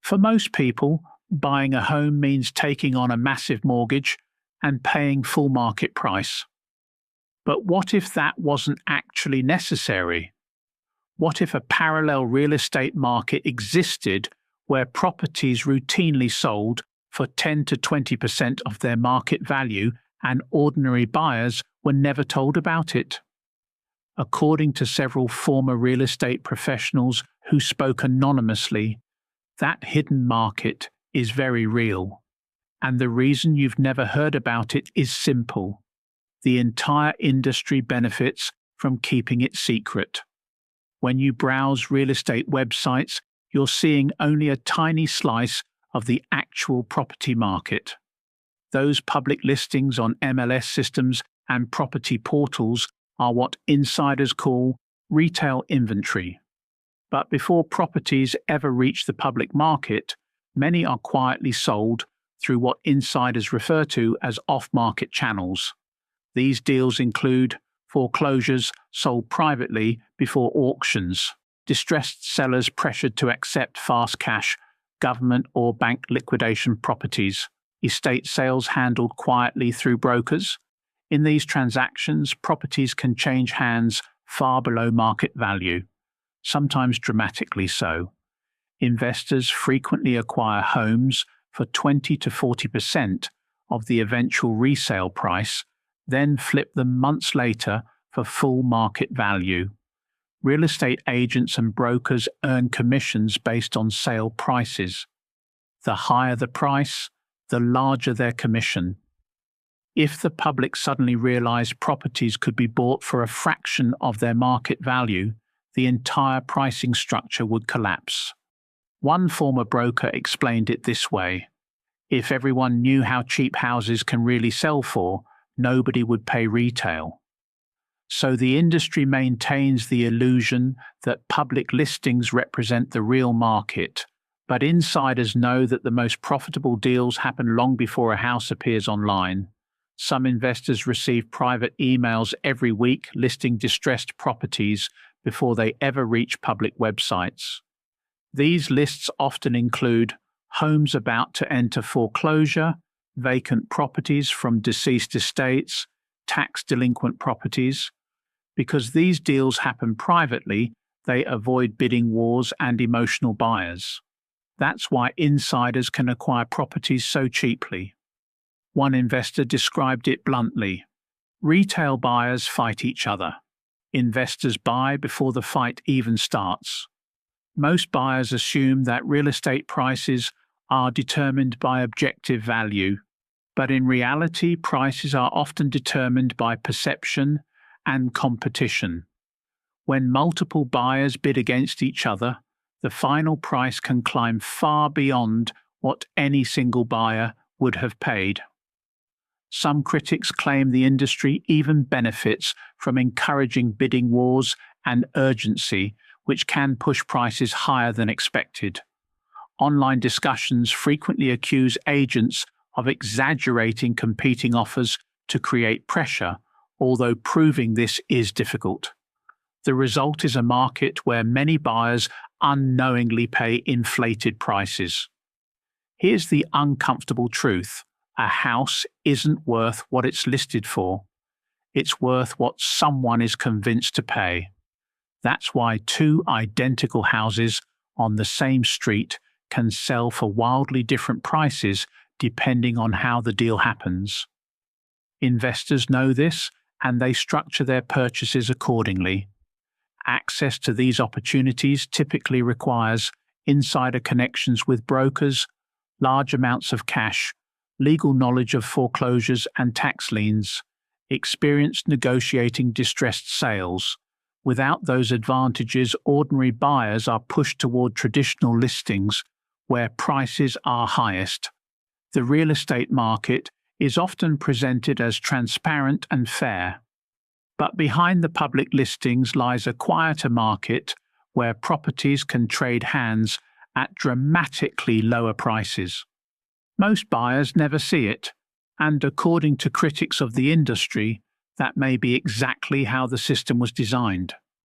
For most people, buying a home means taking on a massive mortgage and paying full market price. But what if that wasn't actually necessary? What if a parallel real estate market existed where properties routinely sold for 10 to 20% of their market value and ordinary buyers were never told about it? According to several former real estate professionals who spoke anonymously, that hidden market is very real. And the reason you've never heard about it is simple. The entire industry benefits from keeping it secret. When you browse real estate websites, you're seeing only a tiny slice of the actual property market. Those public listings on MLS systems and property portals are what insiders call retail inventory. But before properties ever reach the public market, many are quietly sold through what insiders refer to as off-market channels. These deals include foreclosures sold privately before auctions, distressed sellers pressured to accept fast cash, government or bank liquidation properties, estate sales handled quietly through brokers. In these transactions, properties can change hands far below market value, sometimes dramatically so. Investors frequently acquire homes for 20 to 40% of the eventual resale price, then flip them months later for full market value. Real estate agents and brokers earn commissions based on sale prices. The higher the price, the larger their commission. If the public suddenly realized properties could be bought for a fraction of their market value, the entire pricing structure would collapse. One former broker explained it this way: if everyone knew how cheap houses can really sell for, nobody would pay retail. So the industry maintains the illusion that public listings represent the real market, but insiders know that the most profitable deals happen long before a house appears online. Some investors receive private emails every week listing distressed properties before they ever reach public websites. These lists often include homes about to enter foreclosure, vacant properties from deceased estates, tax delinquent properties. Because these deals happen privately, they avoid bidding wars and emotional buyers. That's why insiders can acquire properties so cheaply. One investor described it bluntly: retail buyers fight each other. Investors buy before the fight even starts. Most buyers assume that real estate prices are determined by objective value, but in reality, prices are often determined by perception and competition. When multiple buyers bid against each other, the final price can climb far beyond what any single buyer would have paid. Some critics claim the industry even benefits from encouraging bidding wars and urgency, which can push prices higher than expected. Online discussions frequently accuse agents of exaggerating competing offers to create pressure, although proving this is difficult. The result is a market where many buyers unknowingly pay inflated prices. Here's the uncomfortable truth: a house isn't worth what it's listed for. It's worth what someone is convinced to pay. That's why two identical houses on the same street can sell for wildly different prices depending on how the deal happens. Investors know this, and they structure their purchases accordingly. Access to these opportunities typically requires insider connections with brokers, large amounts of cash, legal knowledge of foreclosures and tax liens, experience negotiating distressed sales. Without those advantages, ordinary buyers are pushed toward traditional listings where prices are highest. The real estate market is often presented as transparent and fair. But behind the public listings lies a quieter market where properties can trade hands at dramatically lower prices. Most buyers never see it, and according to critics of the industry, that may be exactly how the system was designed.